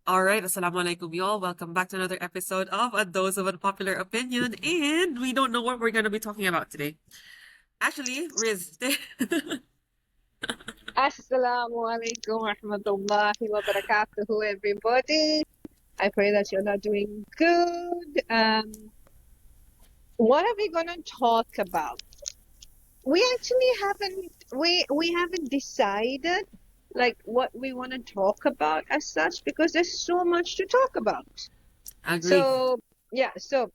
All right, assalamualaikum, y'all. Welcome back to another episode of A Dose of Unpopular Opinion. And we don't know what we're going to be talking about today. Actually, Riz, Assalamu alaikum warahmatullahi wabarakatuh, everybody. I pray that you're not doing good. What are we gonna talk about? We actually haven't decided like what we want to talk about as such because there's so much to talk about. agree. So yeah, so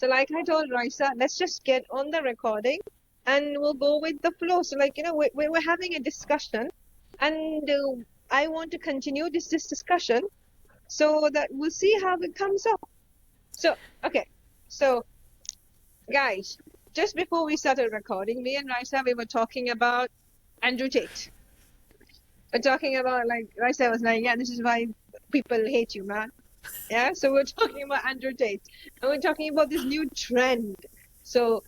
like I told Raisa, let's just get on the recording and we'll go with the flow. So like we're having a discussion, and I want to continue this discussion so that we'll see how it comes up. So okay, so guys, just before we started recording, me and Raisa we were talking about Andrew Tate. We're talking about like Raisa was like, yeah, this is why people hate you, man. Yeah, so we're talking about Andrew Tate, and we're talking about this new trend. So,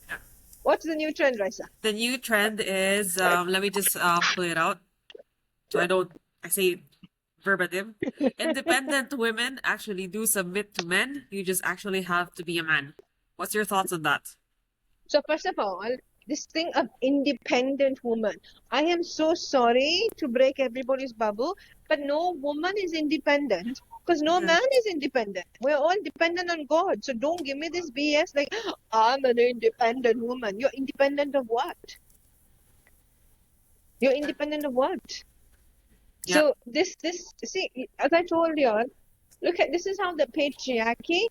what's the new trend, Raisa? The new trend is, let me just pull it out so I say verbatim. Independent women actually do submit to men. You just actually have to be a man. What's your thoughts on that? So, first of all, this thing of independent woman. I am so sorry to break everybody's bubble, but no woman is independent because no Yeah. man is independent. We're all dependent on God. So, don't give me this BS like, I'm an independent woman. You're independent of what? You're independent of what? Yeah. So see, as I told you all, look at this is how the patriarchy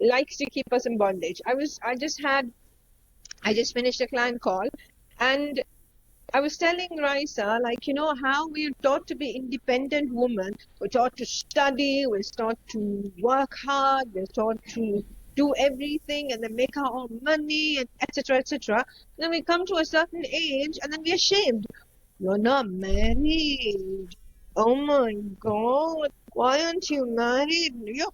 likes to keep us in bondage. I just finished a client call, and I was telling Raisa, like, how we're taught to be independent women. We're taught to study, we're taught to work hard, we're taught to do everything and then make our own money, and etc. etc. Then we come to a certain age and then we're ashamed. You're not married. Oh my God. Why aren't you married? You're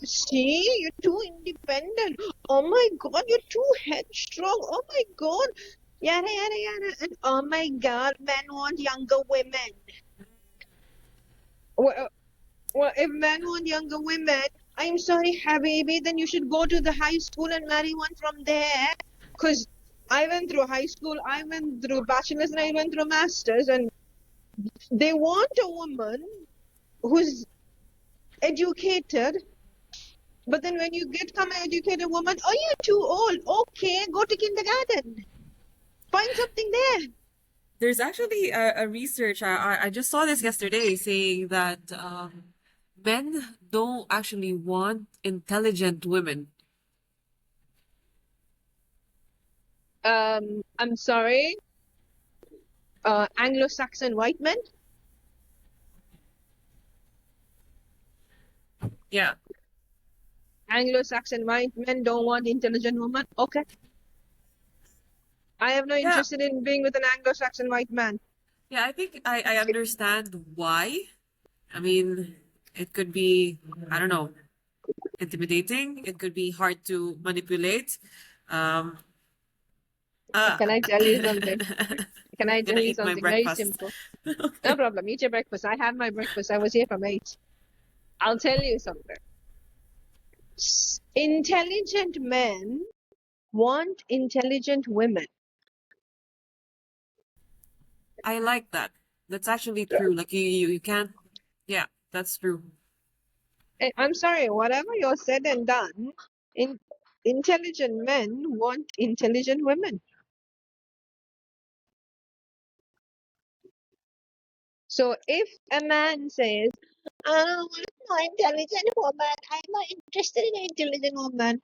too independent. Oh my God, you're too headstrong. Oh my God. Yada, yada, yada. And oh my God, men want younger women. Well, if men want younger women, I'm sorry, Habibi, then you should go to the high school and marry one from there. Because I went through high school, I went through bachelor's, and I went through master's, and they want a woman who's educated, but then when you become an educated woman, oh, you're too old. Okay, go to kindergarten. Find something there. There's actually a research. I just saw this yesterday saying that men don't actually want intelligent women. I'm sorry, Anglo-Saxon white men. Yeah. Anglo-Saxon white men don't want intelligent women. Okay, I have no Yeah. interest in being with an Anglo-Saxon white man. Yeah, I think I understand why. I mean, it could be, I don't know, intimidating. It could be hard to manipulate. Um, uh, Can I tell you something? Can I tell gonna you eat my something very breakfast. simple? No Okay. problem. Eat your breakfast. I had my breakfast. I was here from 8. I'll tell you something. Intelligent men want intelligent women. I like that. That's actually true. Like you can't. Yeah, that's true. I'm sorry, whatever you're said and done, in, intelligent men want intelligent women. So if a man says, I don't want an intelligent woman, I'm not interested in an intelligent woman.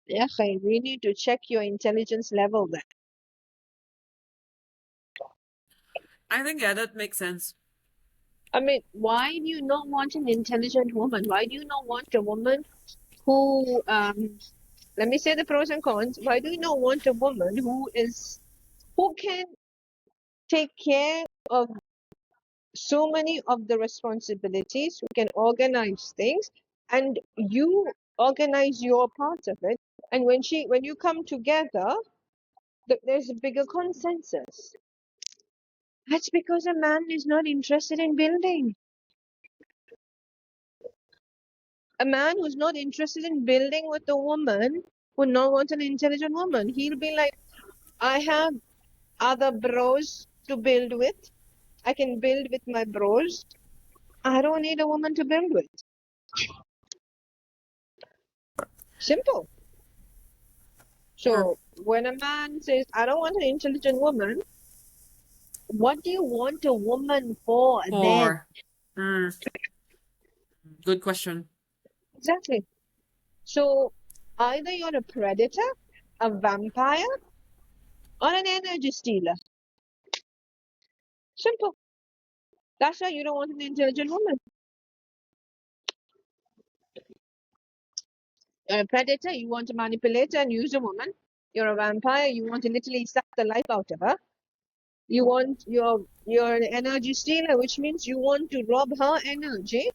Yeah, we need to check your intelligence level then. I think yeah, that makes sense. I mean, why do you not want an intelligent woman? Why do you not want a woman who, let me say the pros and cons. Why do you not want a woman who can take care of so many of the responsibilities, who can organize things, and you organize your part of it. And when you come together, there's a bigger consensus. That's because a man is not interested in building. A man who's not interested in building with a woman would not want an intelligent woman. He'll be like, I have other bros to build with. I can build with my bros. I don't need a woman to build with. Simple. Sure. So when a man says, I don't want an intelligent woman, what do you want a woman for then? Or, mm, good question. Exactly. So either you're a predator, a vampire, or an energy stealer. Simple. That's why you don't want an intelligent woman. You're a predator, you want to manipulate and use a woman. You're a vampire, you want to literally suck the life out of her. You're an energy stealer, which means you want to rob her energy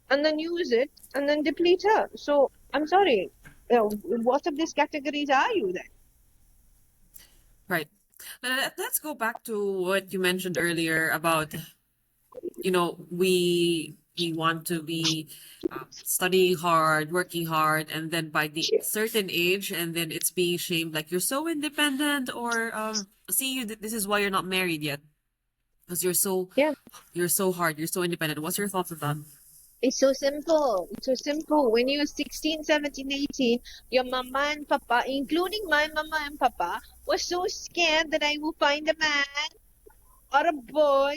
and then use it and then deplete her. So I'm sorry, what of these categories are you then? Right. Let's go back to what you mentioned earlier about, we want to be studying hard, working hard, and then by the certain age, and then it's being shamed like you're so independent, or see you. This is why you're not married yet, because Yeah, you're so hard, you're so independent. What's your thoughts on that? it's so simple. It's so simple. When you're 16, 17, 18, your mama and papa, including my mama and papa, were so scared that I will find a man or a boy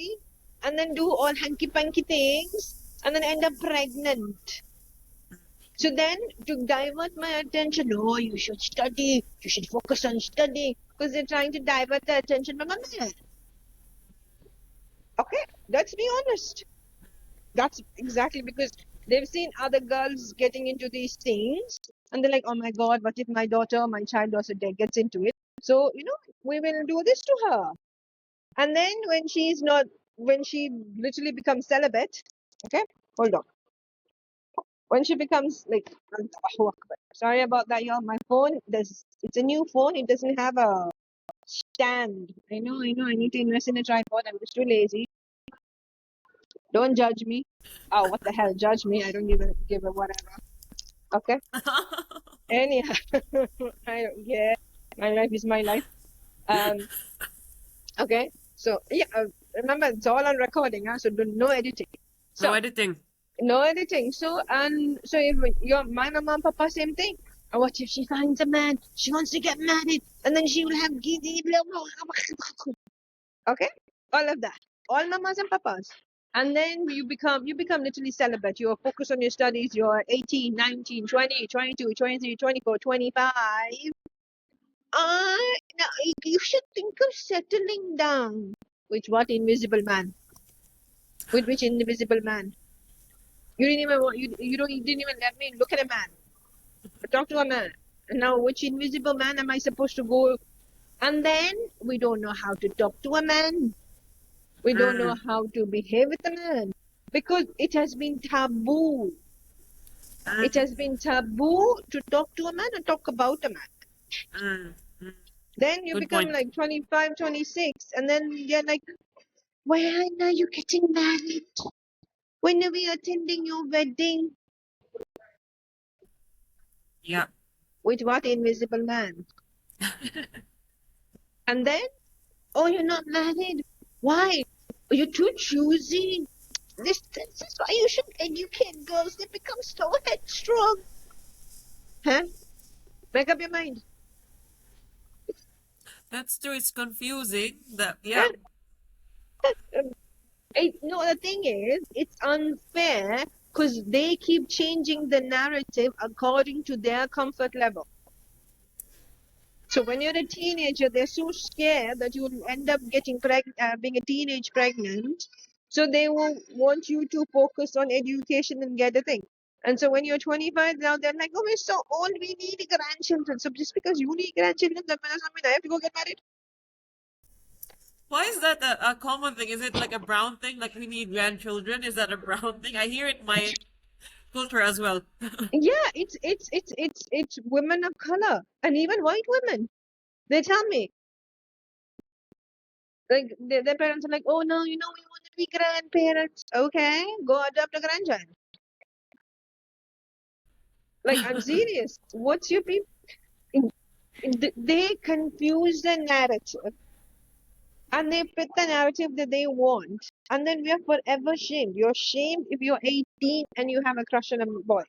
and then do all hanky-panky things and then end up pregnant. So then, to divert my attention, oh, you should study, you should focus on study, because they're trying to divert the attention from a man. Okay, let's be honest. That's exactly because they've seen other girls getting into these things, and they're like, oh my God, what if my daughter, my child also gets into it? So, we will do this to her. And then when she literally becomes celibate, okay, hold on. When she becomes like, Allahu Akbar. Sorry about that, y'all. My phone, it's a new phone. It doesn't have a stand. I know. I need to invest in a tripod. I'm just too lazy. Don't judge me. Oh, what the hell? Judge me. I don't give a whatever. Okay. Anyhow, I don't care. My life is my life. Um. Okay. So yeah. Remember, it's all on recording. Huh? So no editing. No So editing. no editing. So if your my mama and papa same thing. And what if she finds a man? She wants to get married, and then she will have giddy. Okay, all of that, all mamas and papas. And then you become literally celibate. You're focused on your studies. You're 18, 19, 20, 22, 23, 24, 25. Now you should think of settling down. With what invisible man? With which invisible man? You didn't even want, you didn't even let me look at a man, talk to a man. And now which invisible man am I supposed to go? And then we don't know how to talk to a man. We don't know Mm, how to behave with a man because it has been taboo. It mm, has been taboo to talk to a man and talk about a man. mm, mm. Then you Good become point. like 25, 26, and then they're like, when are you getting married? When are we attending your wedding? Yeah. With what invisible man? And then, oh, you're not married. Why? You're too choosy. This is why you should educate girls. They become so headstrong. Huh? Make up your mind. That's true. It's confusing. That yeah. Huh? No, the thing is, it's unfair because they keep changing the narrative according to their comfort level. So when you're a teenager, they're so scared that you will end up getting being a teenage pregnant. So they will want you to focus on education and get a thing. And so when you're 25 now, they're like, oh, we're so old, we need grandchildren. So just because you need grandchildren, that doesn't mean I have to go get married. Why is that a common thing? Is it like a brown thing? Like we need grandchildren? Is that a brown thing? I hear it in my culture as well. Yeah, it's women of color and even white women. They tell me, like, their parents are like, oh no, we want to be grandparents. Okay, go adopt a grandchild. Like, I'm serious. What's your people? They confuse the narrative and they fit the narrative that they want. And then we are forever shamed. You're shamed if you're 18 and you have a crush on a boy.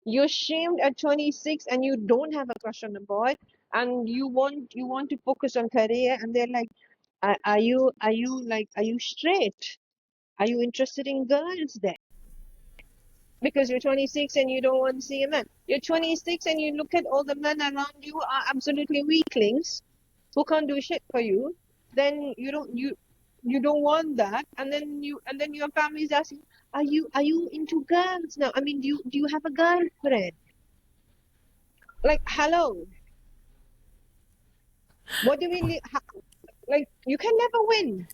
You're shamed at 26 and you don't have a crush on a boy, and you want to focus on career, and they're like, are you straight? Are you interested in girls then? Because you're 26 and you don't want to see a man. You're 26 and you look at all the men around you are absolutely weaklings who can't do shit for you. Then you don't want that, and then your family is asking, are you into girls now? I mean, do you have a girlfriend? Like, hello, what do we like? You can never win,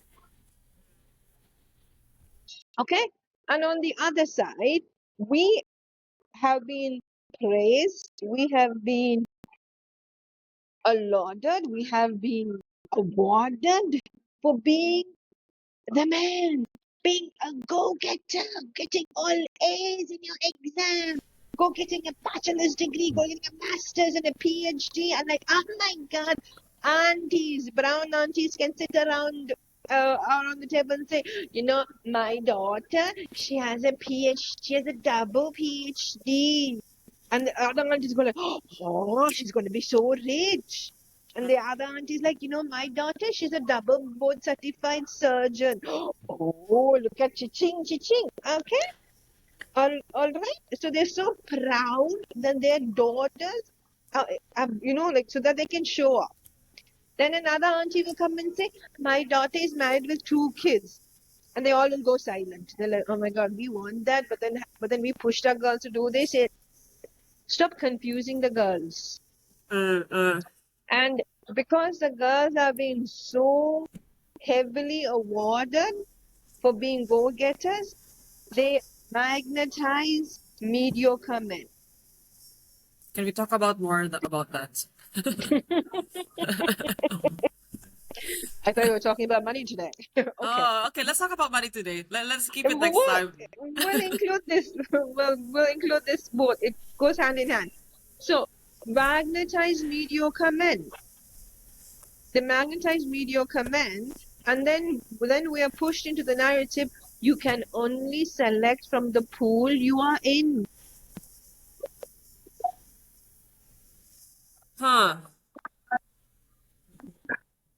okay? And on the other side, we have been praised, we have been lauded, we have been awarded for being the man, being a go-getter, getting all A's in your exam, go getting a bachelor's degree, go getting a master's and a PhD, and like, oh my God, aunties, brown aunties can sit around the table and say, my daughter, she has a PhD, she has a double PhD. And the other aunties go like, oh, she's going to be so rich. And the other auntie is like, my daughter, she's a double board certified surgeon. Oh, look at cha-ching, cha-ching. Okay, all right. So they're so proud that their daughters, like, so that they can show off. Then another auntie will come and say, my daughter is married with 2 kids. And they all will go silent. They're like, oh my God, we want that. But then we pushed our girls to do this. Stop confusing the girls. Uh, And because the girls are being so heavily awarded for being go-getters, they magnetize mediocre men. can we talk about more about that? I thought we were talking about money today. Okay. Oh, okay. Let's talk about money today. Let's keep it And next time. we'll include this. We'll include this both. It goes hand in hand. So, magnetize mediocre men. They magnetize mediocre men, and then we are pushed into the narrative. You can only select from the pool you are in. Huh.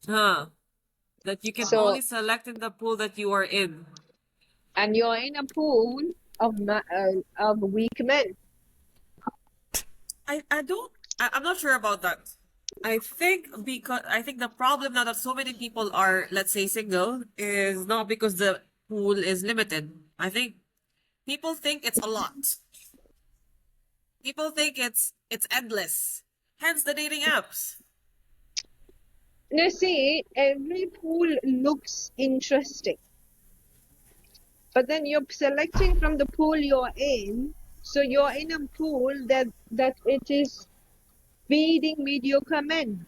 Huh. That you can So, only select in the pool that you are in. and you're in a pool of weak men. I'm not sure about that. I think the problem now that so many people are, let's say, single is not because the pool is limited. I think people think it's a lot. People think it's endless. Hence the dating apps. You see, every pool looks interesting, but then you're selecting from the pool you're in. So you're in a pool that it is feeding mediocre men.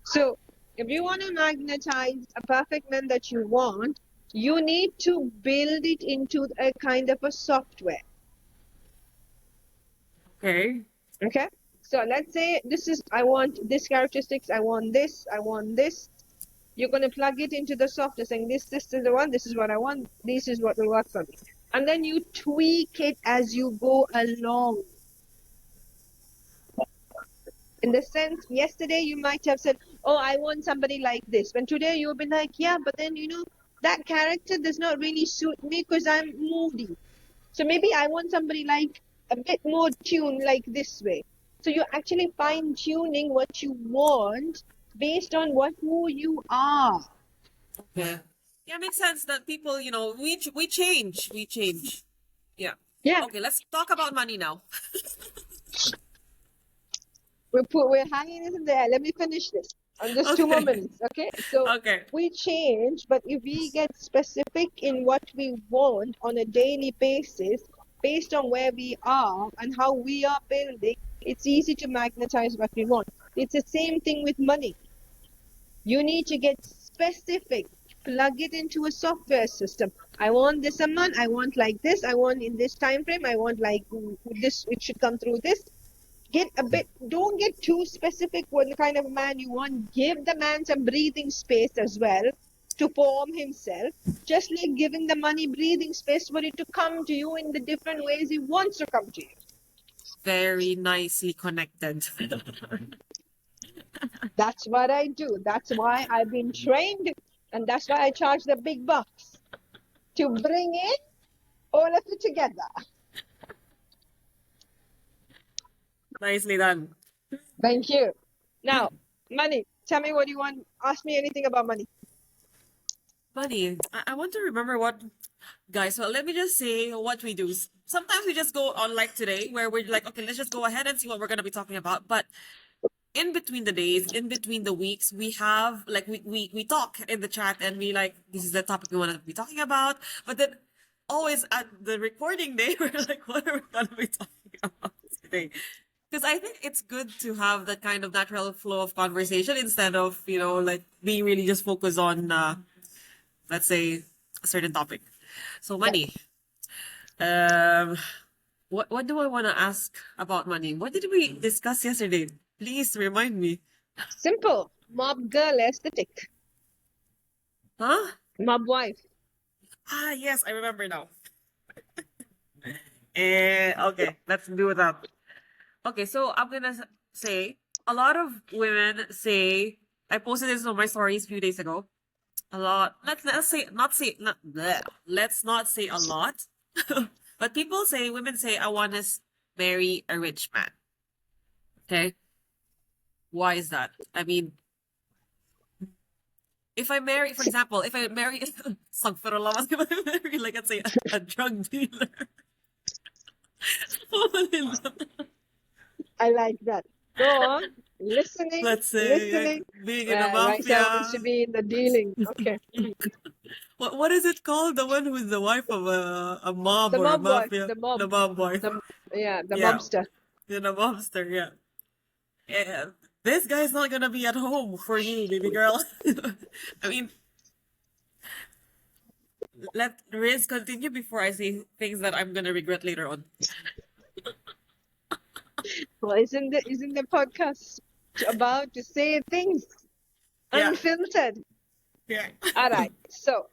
So if you want to magnetize a perfect man that you want, you need to build it into a kind of a software. Okay. Okay? So let's say I want this characteristics, I want this, I want this. You're going to plug it into the software saying this is the one, this is what I want, this is what will work for me. And then you tweak it as you go along. In the sense, yesterday you might have said, oh, I want somebody like this. When today you'll be like, yeah, but then, that character does not really suit me because I'm moody. So maybe I want somebody like a bit more tuned like this way. So you're actually fine tuning what you want based on who you are. Yeah. Yeah, it makes sense that people, we change. We change. Yeah. Yeah, Okay, let's talk about money now. we're hanging this in the air. Let me finish this. On just 2 more Okay. minutes, okay? So Okay. we change, but if we get specific in what we want on a daily basis, based on where we are and how we are building, it's easy to magnetize what we want. It's the same thing with money. You need to get specific. plug it into a software system. I want this a month, I want like this, I want in this time frame, I want like this, it should come through this. Don't get too specific what kind of man you want. Give the man some breathing space as well to form himself, just like giving the money breathing space for it to come to you in the different ways he wants to come to you. Very nicely connected. That's what I do. That's why I've been trained, and that's why I charge the big bucks to bring in all of it together. Nicely done. Thank you. Now, money. Tell me what you want. Ask me anything about money. Buddy, I want to remember what, guys, so let me just say what we do. Sometimes we just go on like today where we're like, okay, let's just go ahead and see what we're going to be talking about. But in between the days, in between the weeks, we have like, we talk in the chat and we like, this is the topic we want to be talking about. But then always at the recording day, we're like, what are we going to be talking about today? Because I think it's good to have that kind of natural flow of conversation instead of, like being really just focused on, let's say, a certain topic. So money. What do I want to ask about money? What did we discuss yesterday? Please remind me. Simple. Mob girl aesthetic. Huh? Mob wife. Ah, yes, I remember now. Okay, let's do that. Okay, so I'm gonna say a lot of women say I posted this on my stories a few days ago. A lot. Let's not say a lot. But women say, I want to marry a rich man. Okay. Why is that? I mean, if I marry, for example, if I marry, Astaghfirullah, if I marry, like, let's say, a drug dealer. I like that. Go on. Listening. Let's say, Listening. like, being in a Raisa wants to mafia. be in the dealing. Okay. What is it called? The one who's the wife of a mob The or a mob wife. mafia? The mob. The mob wife. The Yeah, mobster. the mobster, yeah. Yeah, this guy's not gonna be at home for you, baby girl. I mean, let Riz continue before I say things that I'm gonna regret later on. Well, isn't the podcast about to say things Yeah, unfiltered? yeah. All right. So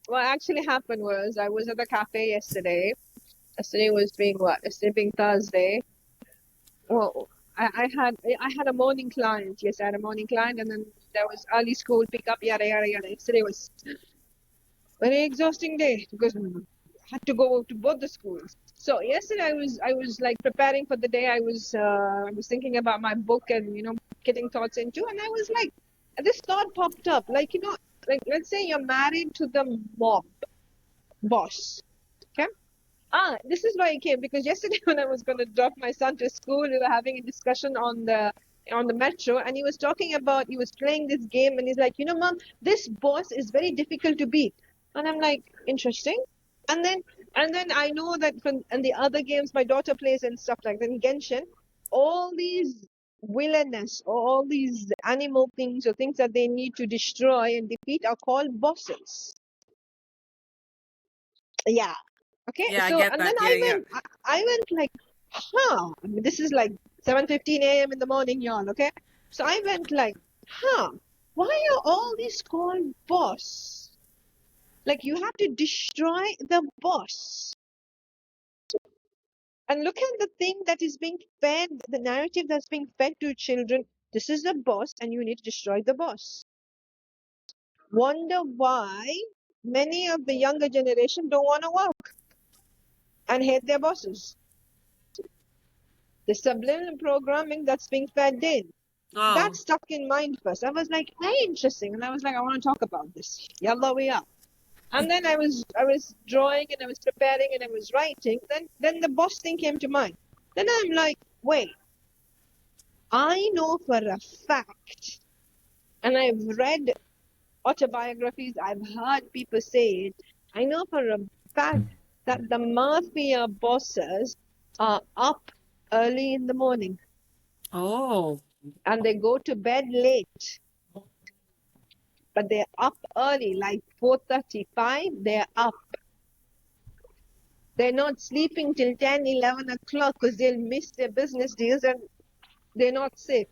what actually happened was I was at the cafe yesterday. Yesterday was being what? Yesterday being Thursday. Well, I had a morning client. Yes, I had a morning client, and then there was early school pickup. Yada yada yada. Yesterday was very exhausting day because I had to go to both the schools. So yesterday I was like preparing for the day. I was thinking about my book and getting thoughts into, and I was like, this thought popped up. Like like let's say you're married to the mob boss. Okay. This is why I came, because yesterday when I was going to drop my son to school, we were having a discussion on the metro, and he was playing this game, and he's like, Mom, this boss is very difficult to beat. And I'm like, interesting. And then I know that and the other games my daughter plays and stuff like that in Genshin, all these villainous or all these animal things or things that they need to destroy and defeat are called bosses. Yeah. Okay. Yeah, I So, get and then that. Yeah. I went like, I mean, this is like 7:15 a.m. in the morning, y'all. Okay. So I went like, why are all these called boss? Like, you have to destroy the boss. And look at the thing that is being fed, the narrative that's being fed to children. This is the boss, and you need to destroy the boss. Wonder why many of the younger generation don't want to work and hate their bosses. The subliminal programming that's being fed in. Oh, That stuck in mind first. I was like, hey, interesting. And I was like, I want to talk about this. Yalla, we are. And then I was drawing and I was preparing and I was writing. Then the boss thing came to mind. Then I'm like, wait, I know for a fact, and I've read autobiographies, I've heard people say it, I know for a fact that the mafia bosses are up early in the morning oh, and they go to bed late. but they're up early, like 4:35, they're up. They're not sleeping till 10, 11 o'clock because they'll miss their business deals and they're not safe.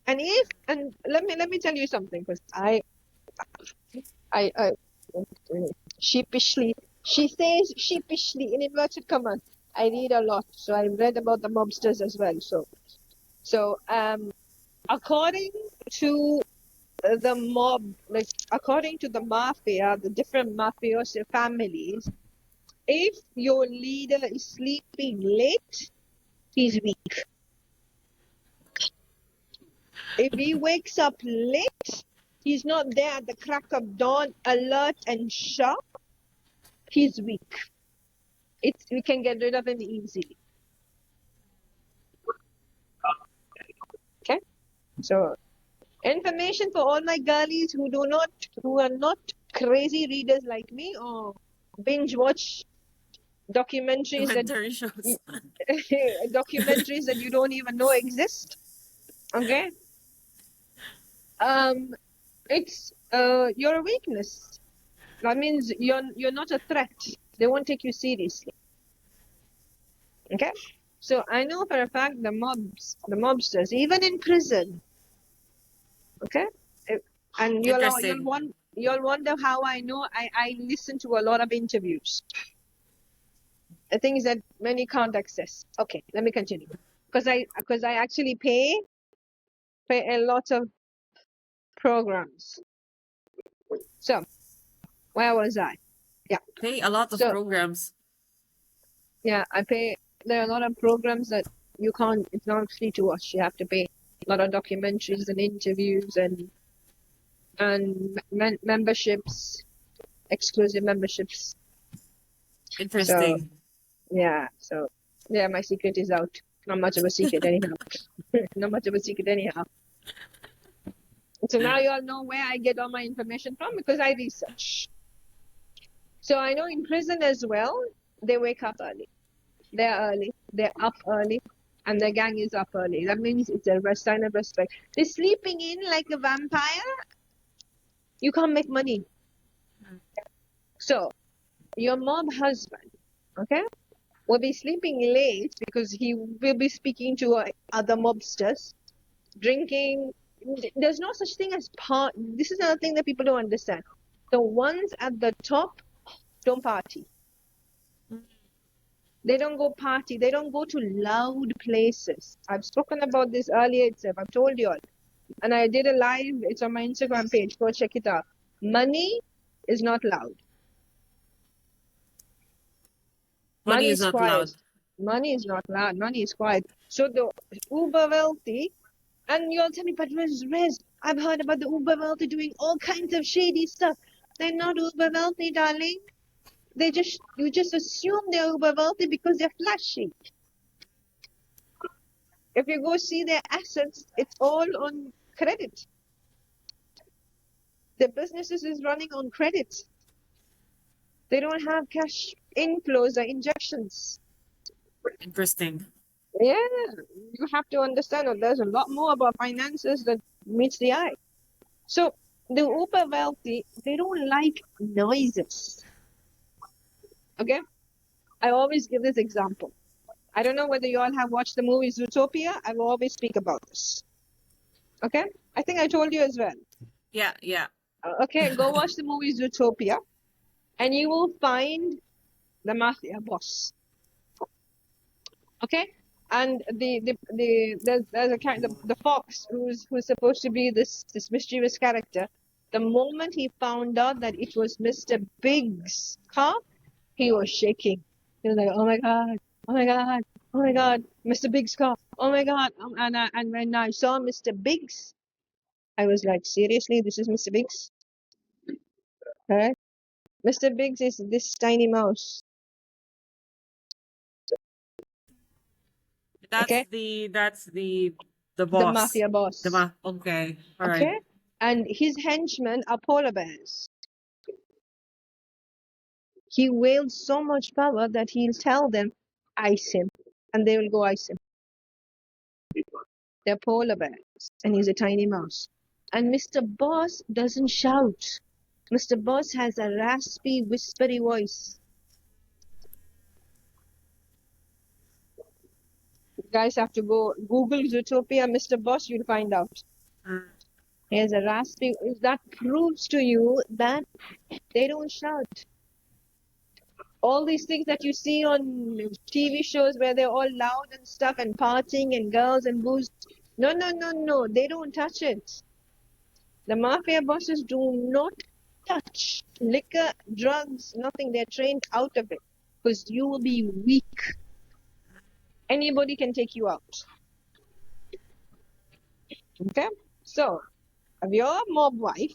And let me tell you something, because I sheepishly, she says sheepishly in inverted commas, I read a lot, so I read about the mobsters as well. So according to the mob, like according to the mafia, the different mafioso families, if your leader is sleeping late, he's weak. If he wakes up late, he's not there at the crack of dawn, alert and sharp, he's weak. We can get rid of him easily. Okay? So information for all my girlies who are not crazy readers like me or binge watch documentaries Documentary shows. that you don't even know exist. Okay? It's your weakness. That means you're not a threat. They won't take you seriously. Okay? So I know for a fact the mobsters, even in prison. Okay? And Interesting. you'll wonder how I know. I listen to a lot of interviews. Things that many can't access. Okay, let me continue. Because I actually pay a lot of programs. So where was I? Yeah. Pay a lot of So programs. yeah, I pay. There are a lot of programs that you can't. It's not free to watch. You have to pay a lot of documentaries and interviews and memberships, exclusive memberships. Interesting. So my secret is out. Not much of a secret anyhow. Not much of a secret anyhow. So now you all know where I get all my information from, because I research. So I know in prison as well, they wake up early. They're early. They're up early. And the gang is up early. That means it's a sign of respect. They're sleeping in like a vampire. You can't make money. So your mob husband, okay, will be sleeping late because he will be speaking to other mobsters, drinking. There's no such thing as this is another thing that people don't understand. The ones at the top don't party. They don't go party. They don't go to loud places. I've spoken about this earlier itself. I've told you all. And I did a live. It's on my Instagram page. Go check it out. Money is not loud. Money is is not quiet. loud. Money is not loud. Money is quiet. So the uber wealthy, and you'll tell me, but Rez, I've heard about the uber wealthy doing all kinds of shady stuff. They're not uber wealthy, darling. You just assume they're uber wealthy because they're flashy. If you go see their assets, it's all on credit. Their businesses is running on credit. They don't have cash inflows or injections. Interesting. Yeah, you have to understand that there's a lot more about finances that meets the eye. So the uber wealthy, they don't like noises. Okay? I always give this example. I don't know whether you all have watched the movie Zootopia. I will always speak about this. Okay? I think I told you as well. Yeah. Okay, go watch the movie Zootopia and you will find the mafia boss. Okay? And there's a character, the fox, who's supposed to be this mischievous character. The moment he found out that it was Mr. Big's car, he was shaking. He was like, "Oh my god, oh my god, oh my god, Mr. Big's car, oh my god!" And when I saw Mr. Big's, I was like, "Seriously, this is Mr. Big's?" Alright, Mr. Biggs is this tiny mouse. That's Okay, the the boss. mafia boss. Okay. All right. Okay, and his henchmen are polar bears. He wields so much power that he'll tell them, "Ice him," and they will go ice him. They're polar bears, and he's a tiny mouse. And Mr. Boss doesn't shout. Mr. Boss has a raspy, whispery voice. You guys have to go Google Zootopia Mr. Boss, you'll find out. Mm. He has a raspy. That proves to you that they don't shout. All these things that you see on TV shows where they're all loud and stuff and partying and girls and booze. No, no, no, no. They don't touch it. The mafia bosses do not touch liquor, drugs, nothing. They're trained out of it because you will be weak. Anybody can take you out. Okay? So, if you're a mob wife,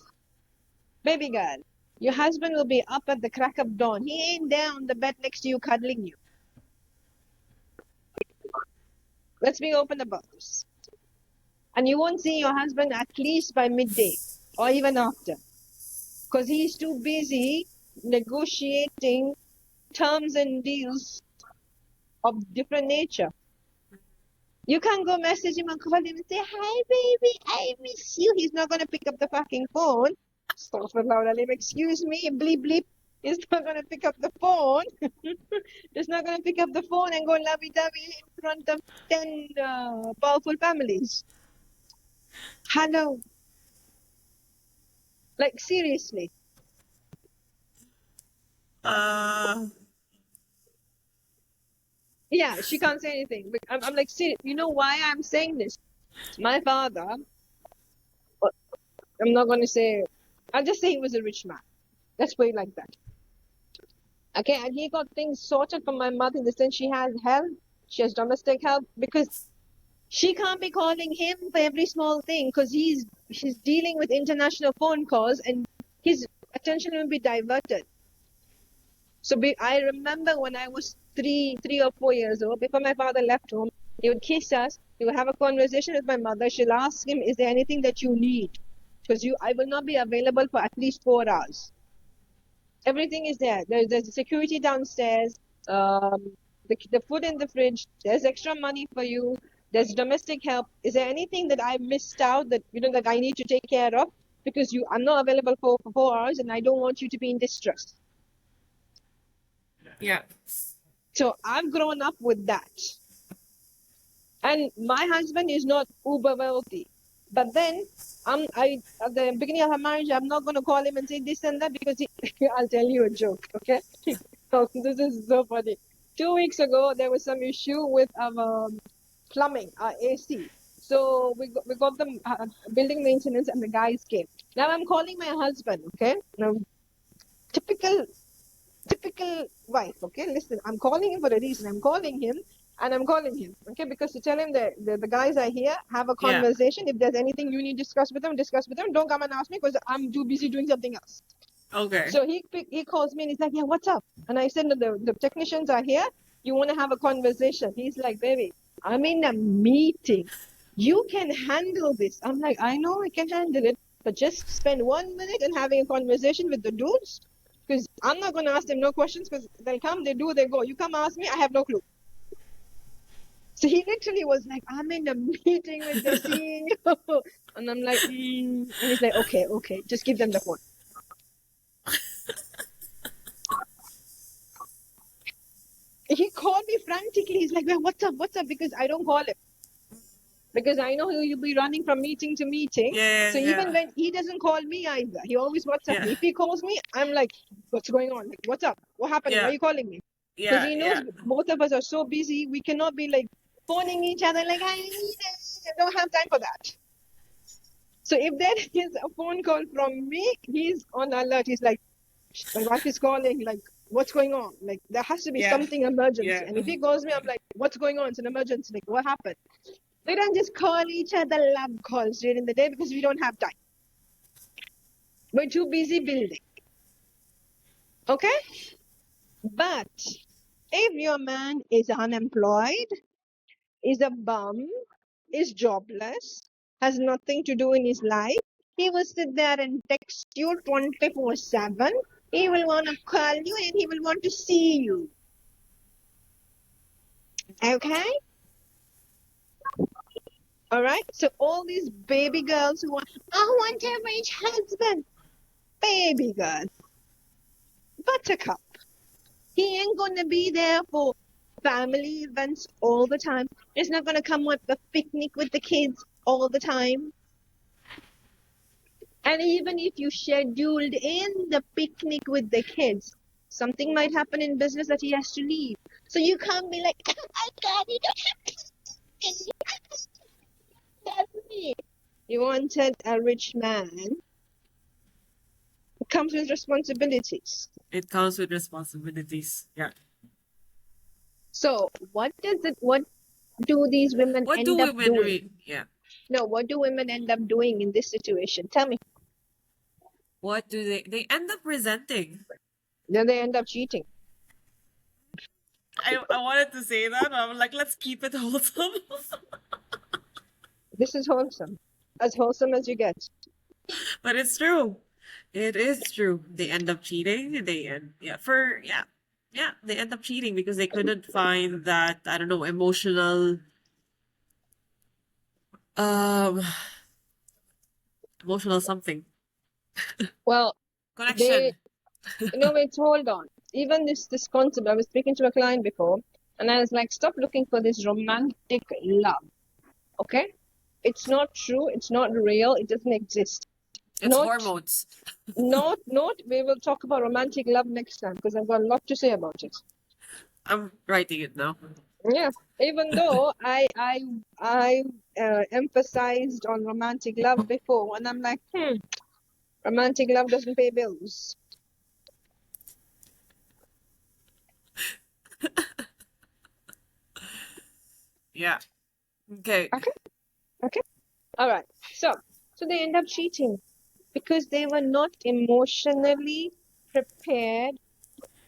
baby girl, your husband will be up at the crack of dawn. He ain't there on the bed next to you cuddling you. Let's be open about this. And you won't see your husband at least by midday or even after. Because he's too busy negotiating terms and deals of different nature. You can't go message him and call him and say, "Hi baby, I miss you." He's not gonna pick up the fucking phone. Excuse me, bleep bleep. He's not gonna pick up the phone. He's not gonna pick up the phone and go lovey-dovey in front of 10 powerful families. Hello. Like seriously. Uh, Yeah, she can't say anything. I'm like, serious. You know why I'm saying this? My father, I'm not going to say, I'll just say he was a rich man. Let's put it like that. Okay, and he got things sorted for my mother in the sense she has help, she has domestic help, because she can't be calling him for every small thing because she's dealing with international phone calls and his attention will be diverted. So I remember when I was 3 or 4 years old, before my father left home, he would kiss us. He would have a conversation with my mother. She'll ask him, "Is there anything that you need?" Because I will not be available for at least 4 hours. Everything is there. There's security downstairs. The food in the fridge. There's extra money for you. There's domestic help. Is there anything that I missed out that that I need to take care of? Because I'm not available for 4 hours, and I don't want you to be in distress. yeah. So I've grown up with that. And my husband is not uber wealthy. But then at the beginning of our marriage, I'm not going to call him and say this and that because I'll tell you a joke, okay? Oh, this is so funny. 2 weeks ago, there was some issue with our plumbing, our AC. So we got the building maintenance and the guys came. Now I'm calling my husband, okay? Now, typical wife, okay? Listen, I'm calling him for a reason. I'm calling him, okay? Because to tell him that the guys are here, have a Yeah. conversation. If there's anything you need to discuss with them, discuss with them. Don't come and ask me because I'm too busy doing something else. Okay. So he calls me and he's like, "Yeah, what's up?" And I said, "No, the technicians are here. You want to have a conversation?" He's like, "Baby, I'm in a meeting. You can handle this." I'm like, "I know I can handle it, but just spend 1 minute and having a conversation with the dudes. Because I'm not going to ask them no questions because they'll come, they do, they go. You come ask me, I have no clue." So he literally was like, "I'm in a meeting with the CEO." And I'm like, And he's like, okay, just give them the phone. He called me frantically. He's like, "Well, what's up? Because I don't call him. Because I know he'll be running from meeting to meeting. Yeah. So even when he doesn't call me either, he always WhatsApp me. If he calls me, I'm like, "What's going on? Like, what's up? What happened? Why are you calling me?" Because he knows both of us are so busy, we cannot be like phoning each other like, "I don't have time for that." So if there is a phone call from me, he's on alert. He's like, "My wife is calling, like, what's going on? Like, there has to be something emergency." Yeah. And if he calls me, I'm like, "What's going on? It's an emergency. Like, what happened?" We don't just call each other love calls during the day because we don't have time. We're too busy building. Okay? But if your man is unemployed, is a bum, is jobless, has nothing to do in his life, he will sit there and text you 24/7. He will want to call you and he will want to see you. Okay? All right. So all these baby girls who want, I want a rich husband. Baby girl, buttercup. He ain't gonna be there for family events all the time. He's not gonna come with the picnic with the kids all the time. And even if you scheduled in the picnic with the kids, something might happen in business that he has to leave. So you can't be like, I got it. That's me. You wanted a rich man. It comes with responsibilities. It comes with responsibilities. Yeah. So what do these women What do end up women doing? read? Yeah. No, what do women end up doing in this situation? Tell me. What do they end up resenting? Then they end up cheating. I wanted to say that, but I'm like, let's keep it wholesome. This is wholesome. As wholesome as you get. But it's true. It is true. They end up cheating. They end up cheating because they couldn't find that, I don't know, um emotional something. Well, they Connection. wait, hold on. Even this concept, I was speaking to a client before, and I was like, stop looking for this romantic love. Okay? It's not true, it's not real, it doesn't exist. It's Not hormones. we will talk about romantic love next time because I've got a lot to say about it. I'm writing it now. Yeah, even though I emphasized on romantic love before, and I'm like, romantic love doesn't pay bills. Yeah. Okay. Okay. All right. So they end up cheating because they were not emotionally prepared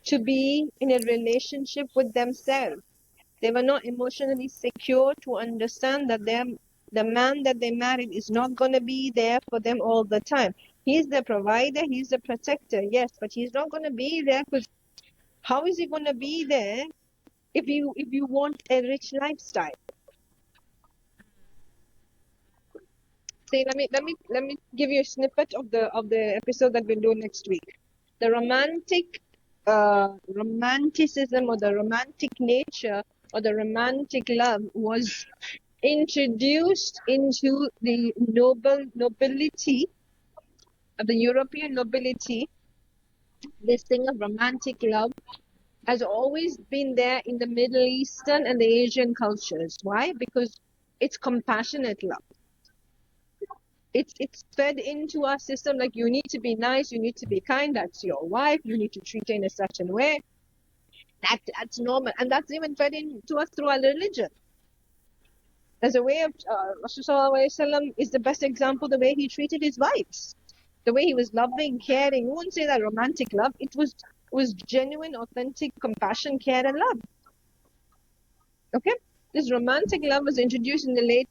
to be in a relationship with themselves. They were not emotionally secure to understand that the man that they married is not going to be there for them all the time. He's the provider, he's the protector, yes, but he's not going to be there because how is he going to be there if you want a rich lifestyle? See, let me give you a snippet of the episode that we'll do next week. The romanticism or the romantic nature or the romantic love was introduced into the nobility of the European nobility. This thing of romantic love has always been there in the Middle Eastern and the Asian cultures. Why? Because it's compassionate love. It's fed into our system like you need to be nice, you need to be kind, that's your wife, you need to treat her in a certain way. That's normal. And that's even fed into us through our religion. As a way of Rasulullah is the best example, the way he treated his wives. The way he was loving, caring. You won't say that romantic love. It was genuine, authentic compassion, care, and love. Okay? This romantic love was introduced in the late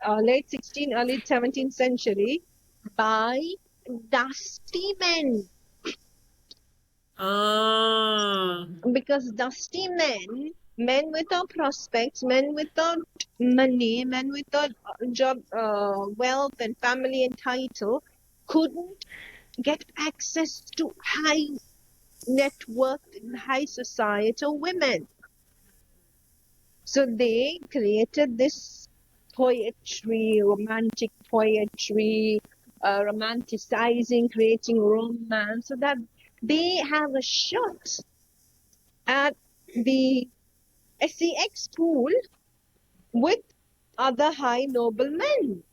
16th, early 17th century by dusty men. Because dusty men without prospects, men without money, men without job, wealth and family and title, couldn't get access to high net worth and high societal women. So they created this poetry, romantic poetry, romanticizing, creating romance, so that they have a shot at the sex pool with other high noble men.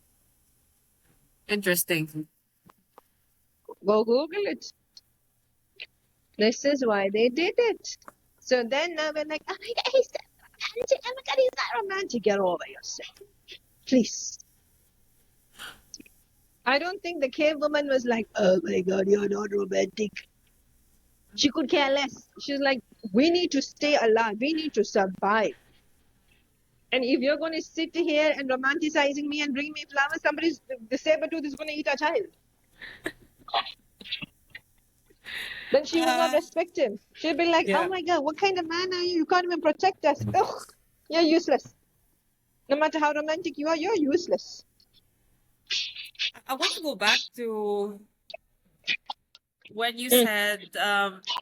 Interesting. Go Google it. This is why they did it. So then now we're like, oh my God, he's that romantic. Oh my God, he's that romantic. Get over yourself. Please. I don't think the cave woman was like, oh my God, you're not romantic. She could care less. She's like, we need to stay alive. We need to survive. And if you're going to sit here and romanticizing me and bring me flowers, the saber-tooth is going to eat our child. Then she will not respect him. She'll be like, oh my God, what kind of man are you? You can't even protect us. Ugh, you're useless. No matter how romantic you are, you're useless. I want to go back to when you Mm. said,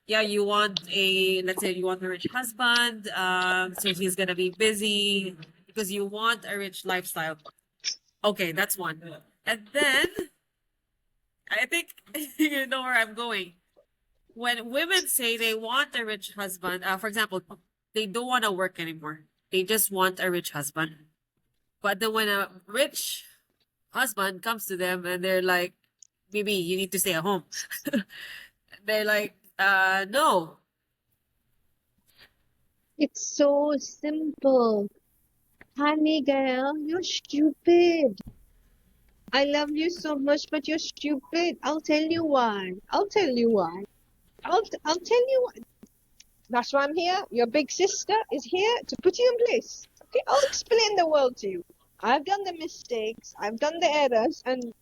yeah, you want let's say you want a rich husband, so he's gonna be busy because you want a rich lifestyle. Okay, that's one. And then I think you know where I'm going. When women say they want a rich husband, for example, they don't want to work anymore. They just want a rich husband. But then when a rich husband comes to them and they're like, "Baby, you need to stay at home," they're like, no. It's so simple. Honey girl, you're stupid. I love you so much, but you're stupid. I'll tell you why. I'll tell you why. I'll tell you why. That's why I'm here. Your big sister is here to put you in place. Okay, I'll explain the world to you. I've done the mistakes, I've done the errors, and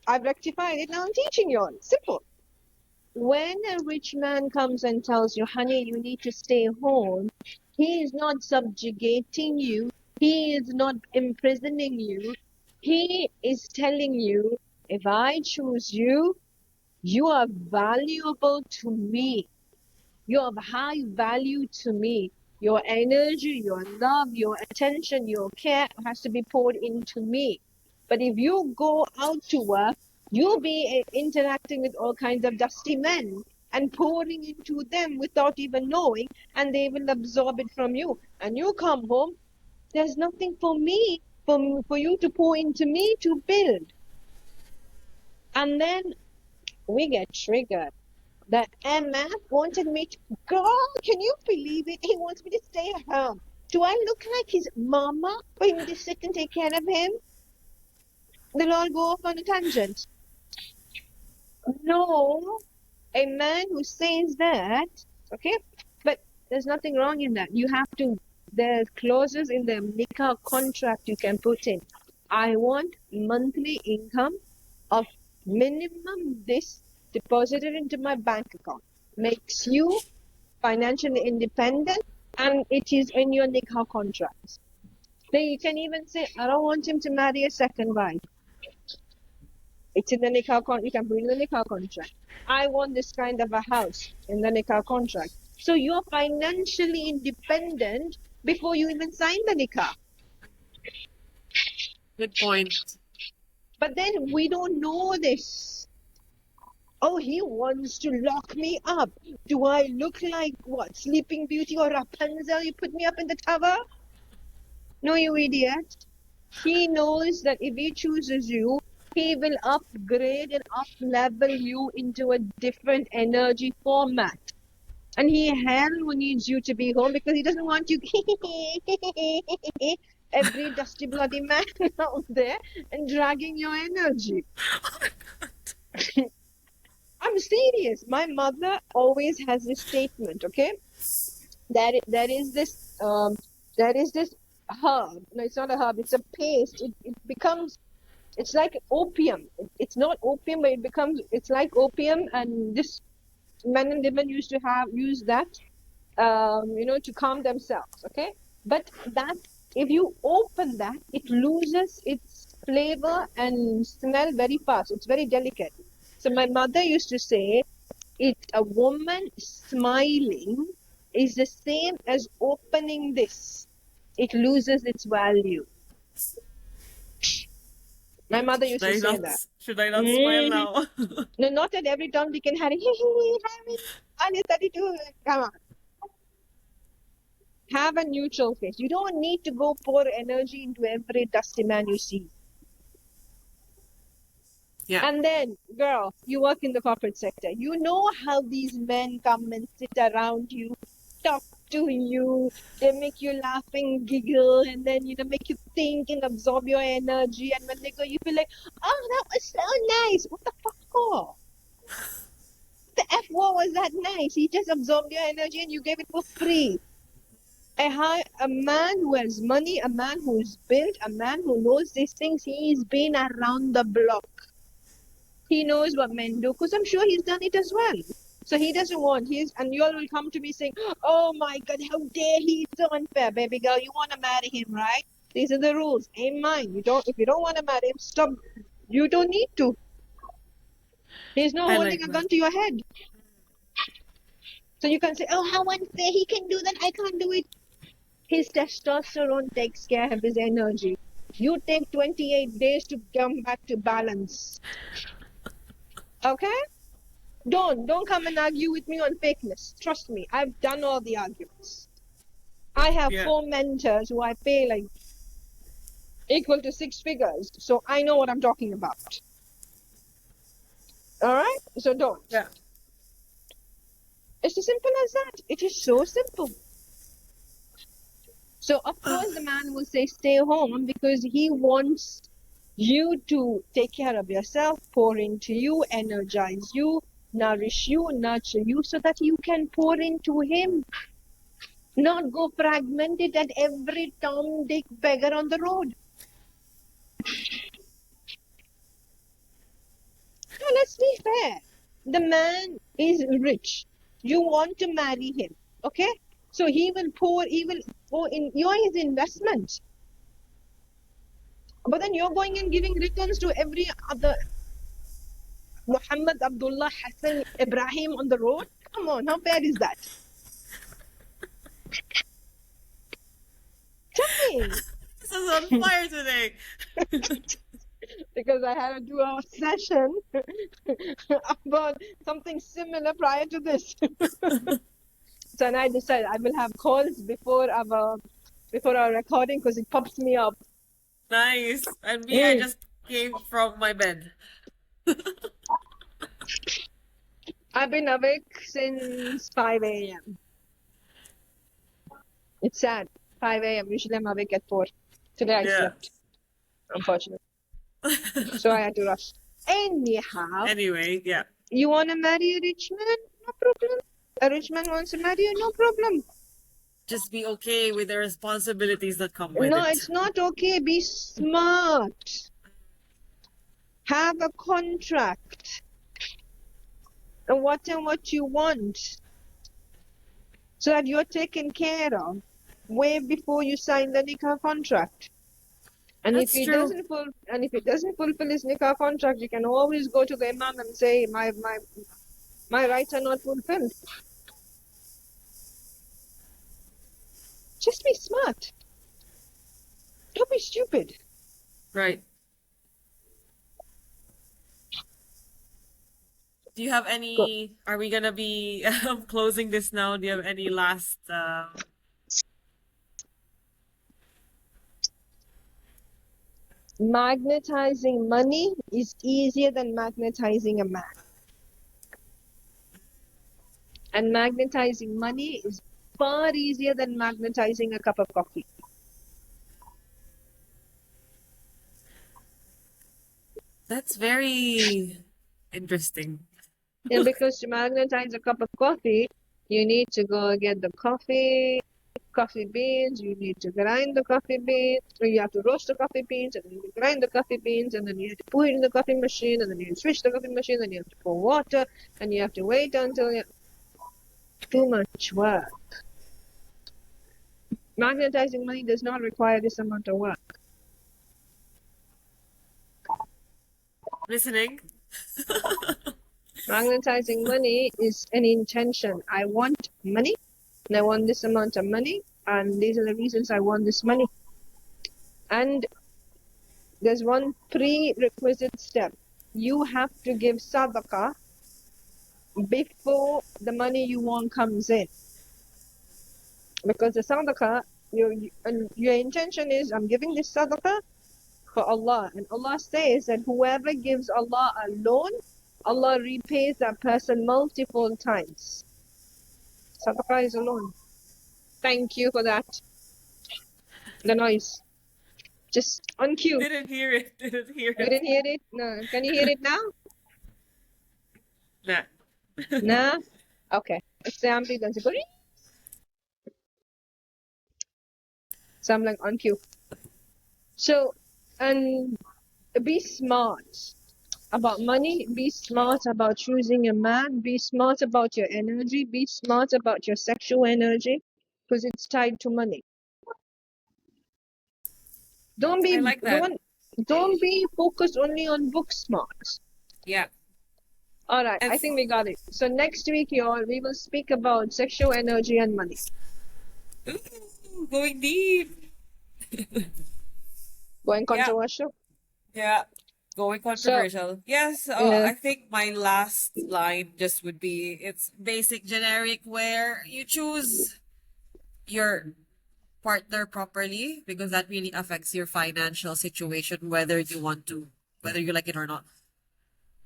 I've rectified it. Now I'm teaching you all. Simple. When a rich man comes and tells you, honey, you need to stay home, he is not subjugating you. He is not imprisoning you. He is telling you, if I choose you, you are valuable to me. You're of high value to me. Your energy, your love, your attention, your care has to be poured into me. But if you go out to work, you'll be interacting with all kinds of dusty men and pouring into them without even knowing, and they will absorb it from you. And you come home, there's nothing for me, for you to pour into me to build. And then we get triggered. The MF wanted me to, girl, can you believe it? He wants me to stay at home. Do I look like his mama for him to sit and take care of him? They'll all go off on a tangent. No, a man who says that, okay, but there's nothing wrong in that. You have to, there's clauses in the nikah contract you can put in. I want monthly income of minimum this deposited into my bank account. Makes you financially independent, and it is in your nikah contract. Then you can even say, I don't want him to marry a second wife. It's in the nikah contract. You can put in the nikah contract. I want this kind of a house in the nikah contract. So you're financially independent before you even sign the nikah. Good point. But then we don't know this. Oh, he wants to lock me up. Do I look like what? Sleeping Beauty or Rapunzel? You put me up in the tower? No, you idiot. He knows that if he chooses you, he will upgrade and up level you into a different energy format. And he hell needs you to be home because he doesn't want you every dusty bloody man out there and dragging your energy. I'm serious. My mother always has this statement, okay? There is this herb. No, it's not a herb, it's a paste. It becomes, it's like opium. It's not opium, but it's like opium, and this men and women used to use that to calm themselves, okay? But that, if you open that, it loses its flavor and smell very fast. It's very delicate. So my mother used to say, a woman smiling is the same as opening this. It loses its value. My mother used to say that. Should I not smile now? No, not at every Tom, Dick, and Harry. Harry, 32. Come on. Have a neutral face. You don't need to go pour energy into every dusty man you see. Yeah. And then, girl, you work in the corporate sector. You know how these men come and sit around you, talk to you, they make you laugh and giggle, and then, make you think and absorb your energy. And when they go, you feel like, oh, that was so nice. What the fuck for? The F war was that nice. He just absorbed your energy and you gave it for free. A man who has money, a man who's built, a man who knows these things, he's been around the block. He knows what men do, because I'm sure he's done it as well. So he doesn't want and you all will come to me saying, oh my God, how dare he, it's so unfair. Baby girl, you want to marry him, right? These are the rules. Ain't mine. If you don't want to marry him, stop. You don't need to. He's not I holding like a that. gun to your head. So you can say, oh, how unfair. He can do that. I can't do it. His testosterone takes care of his energy. You take 28 days to come back to balance. Okay? Don't come and argue with me on fakeness. Trust me, I've done all the arguments. I have Yeah. 4 mentors who I pay like equal to 6 figures, so I know what I'm talking about. All right? So don't. Yeah. It's as simple as that. It is so simple. So of course the man will say stay home because he wants you to take care of yourself, pour into you, energize you, nourish you, nurture you so that you can pour into him. Not go fragmented at every Tom, Dick, beggar on the road. No, let's be fair. The man is rich. You want to marry him, okay? So he will pour in. You're his investment. But then you're going and giving returns to every other Muhammad, Abdullah, Hassan, Ibrahim on the road. Come on, how bad is that? Tell me. This is on fire today. Because I had a 2-hour session about something similar prior to this. So and I decided I will have calls before our recording because it pops me up. Nice. And me, I just came from my bed. I've been awake since 5 a.m. It's sad. 5 a.m. Usually I'm awake at 4. Today I Yeah. slept, unfortunately. So I had to rush. Anyhow, Anyway, yeah. you want to marry a rich man? No problem. A rich man wants to marry you? No problem. Just be okay with the responsibilities that come with No, it. it's not okay. Be smart. Have a contract. And what you want. So that you're taken care of way before you sign the nikah contract. And That's if he true. doesn't fulfill his nikah contract, you can always go to the imam and say, my rights are not fulfilled. Just be smart. Don't be stupid. Right. Do you have any? Are we gonna be closing this now? Do you have any last? Magnetizing money is easier than magnetizing a man. And magnetizing money is far easier than magnetizing a cup of coffee. That's very interesting. And because to magnetize a cup of coffee, you need to go get the coffee beans, you need to grind the coffee beans, or you have to roast the coffee beans, and then you grind the coffee beans, and then you have to put it in the coffee machine, and then you switch the coffee machine, and you have to pour water, and you have to wait until you... Too much work. Magnetizing money does not require this amount of work. Listening. Magnetizing money is an intention. I want money, and I want this amount of money, and these are the reasons I want this money. And there's one prerequisite step. You have to give sadaqah before the money you want comes in. Because the sadaqah, your intention is, I'm giving this sadaqah for Allah. And Allah says that whoever gives Allah a loan, Allah repays that person multiple times. Sadaqah is a loan. Thank you for that. The noise. Just on cue. Didn't hear it. Didn't hear You it. didn't hear it? No. Can you hear it now? Nah. Nah? Okay. It's the ambulance. So I'm like on cue. So, and be smart about money, be smart about choosing a man, be smart about your energy, be smart about your sexual energy, because it's tied to money. Don't I be like that. don't be focused only on book smarts. Yeah. All right, And I think we got it. So next week, y'all, we will speak about sexual energy and money. ooh, going deep. Going Yeah. controversial. Yeah. Going So, controversial. Yes, yeah. I think my last line just would be it's basic generic where you choose your partner properly because that really affects your financial situation whether you like it or not.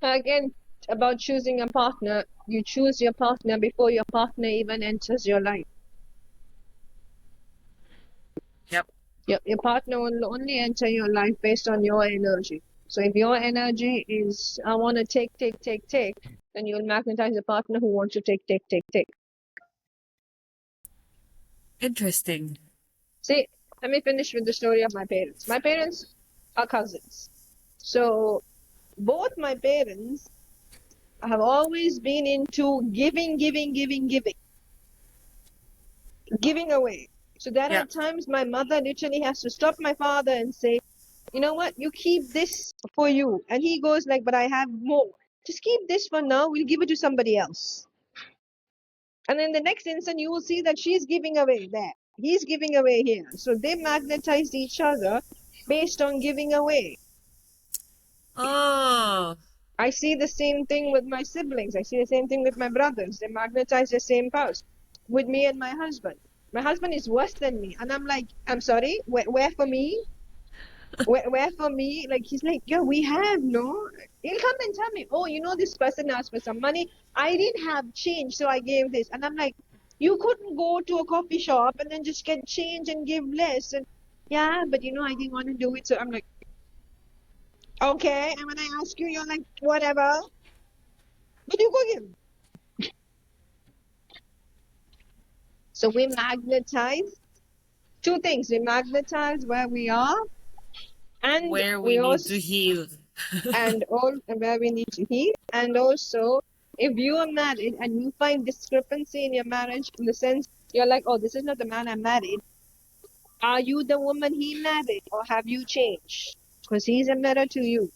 Again, about choosing a partner, you choose your partner before your partner even enters your life. Yep. Your partner will only enter your life based on your energy. So if your energy is, I want to take, then you'll magnetize a partner who wants to take. Interesting. See, let me finish with the story of my parents. My parents are cousins. So both my parents have always been into giving away. So there Yeah. are times my mother literally has to stop my father and say, you know what, you keep this for you. And he goes like, but I have more. Just keep this for now. We'll give it to somebody else. And then the next instant, you will see that she's giving away there. He's giving away here. So they magnetize each other based on giving away. Oh, I see the same thing with my siblings. I see the same thing with my brothers. They magnetize the same house with me and my husband. My husband is worse than me. And I'm like, I'm sorry, where for me? Where for me? Like, he's like, yeah, we have, no? He'll come and tell me, oh, you know, this person asked for some money. I didn't have change, so I gave this. And I'm like, you couldn't go to a coffee shop and then just get change and give less. And yeah, but you know, I didn't want to do it. So I'm like, okay. And when I ask you, you're like, whatever. But you go give. So we magnetize two things. We magnetize where we are, and where we we need also to heal. and all where we need to heal. And also, if you are married and you find discrepancy in your marriage, in the sense you're like, oh, this is not the man I married. Are you the woman he married, or have you changed? Because he's a mirror to you.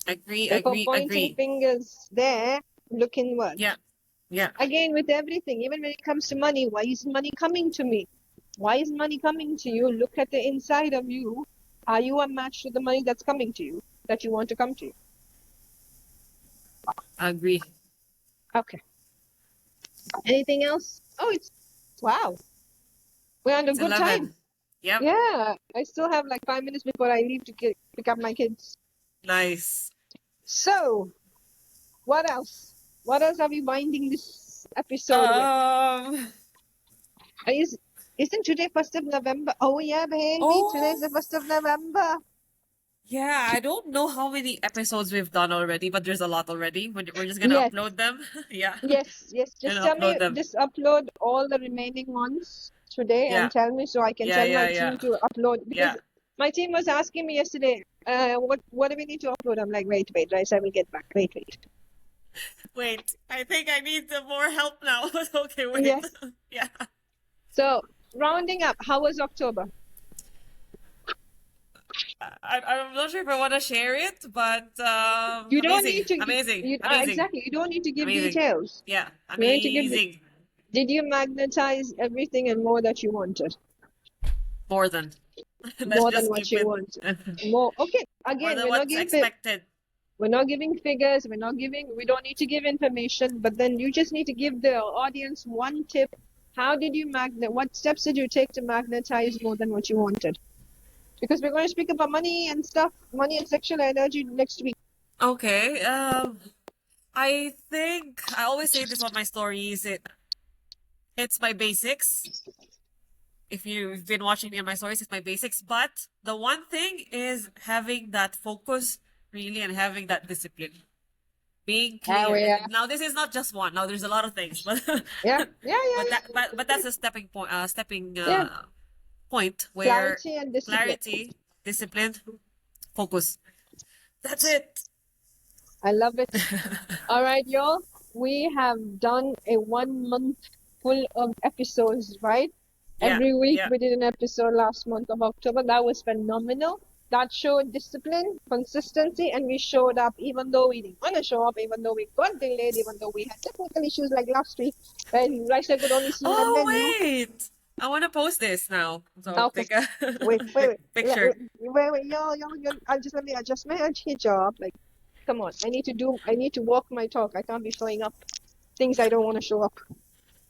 Agree, If we're agree, pointing agree. fingers there, look inward. Yeah. Yeah. Again, with everything, even when it comes to money, why is money coming to me? Why is money coming to you? Look at the inside of you. Are you a match to the money that's coming to you, that you want to come to you? Agree. Okay. Anything else? Oh, it's wow. We're on a It's good time. 11. Yep. Yeah, I still have like 5 minutes before I leave to pick up my kids. Nice. So, what else? What else are we winding this episode with? Um, Is isn't today 1st of November? Oh yeah, baby, today's the oh, 1st of November. yeah, I don't know how many episodes we've done already, but there's a lot already. We're just gonna Yes, upload them. Yeah. yes. Just Gonna tell me, upload them. just upload all the remaining ones today and Yeah. tell me so I can Yeah, tell my yeah, team yeah. to upload, because Yeah. my team was asking me yesterday, what do we need to upload? I'm like, wait, Rice, I will get back. Wait. Wait, I think I need more help now. Okay, wait. Yes. Yeah. So rounding up, how was October? I'm not sure if I want to share it, but You don't amazing, need to. amazing, You amazing, exactly. You don't need to give amazing. details. Yeah, You don't need to give. amazing. Did you magnetize everything and more that you wanted? More than. Let's More than just what keep you it. wanted. More. Okay. More Again, than what's expected. we're not giving figures. We're not giving. We don't need to give information. But then you just need to give the audience one tip. How did you magnet? What steps did you take to magnetize more than what you wanted? Because we're going to speak about money and stuff, money and sexual energy next week. Okay. I think I always say this on my stories. It's my basics. If you've been watching me on my stories, it's my basics. But the one thing is having that focus really and having that discipline. Being Oh clear. yeah, Now this is not just one. Now there's a lot of things, but but that's a stepping yeah. point where Clarity and discipline. clarity, discipline, focus. That's it. I love it. All right, y'all. We have done a 1 month full of episodes, right? Yeah, Every week yeah. we did an episode last month of October. That was phenomenal. That showed discipline, consistency, and we showed up even though we didn't want to show up, even though we got delayed, even though we had technical issues like last week, and Raisa could only see my menu. Oh, wait. I want to post this now. So Okay, take a wait, wait, wait, picture. yo, I'll just let me adjust my hijab. Like, come on, I need to walk my talk. I can't be showing up things I don't want to show up.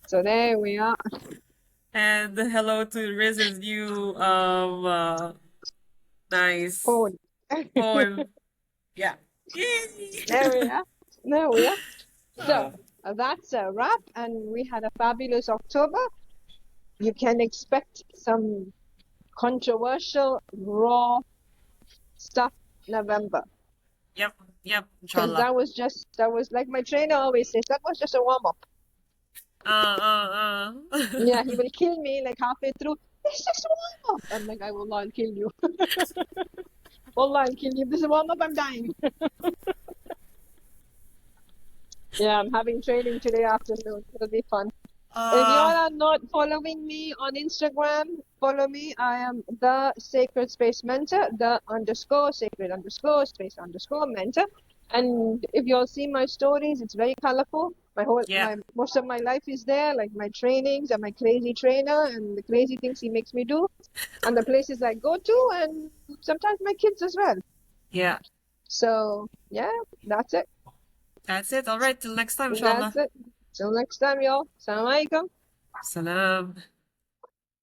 So there we are. And hello to Riz's new nice Phone. poem. Yeah. Yay! There we are. There we are. Uh, So that's a wrap, and we had a fabulous October. You can expect some controversial, raw stuff November. yep, yep, Because inshallah. that was like my trainer always says, that was just a warm up. Yeah, he will kill me like halfway through. It's just a warm up. I'm like, I will not kill you. Wallah, I'll kill you. If this is a warm up, I'm dying. Yeah, I'm having training today afternoon. It'll be fun. If you all uh, are not following me on Instagram, follow me. I am the Sacred Space Mentor, the underscore sacred underscore space underscore mentor. And if you all see my stories, it's very colorful. yeah, My most of my life is there, like my trainings and my crazy trainer and the crazy things he makes me do, and the places I go to, and sometimes my kids as well. yeah. So yeah, that's it. That's it. All right, till next time, That's inshallah. it. Till next time, y'all. Assalamu alaikum. Salam.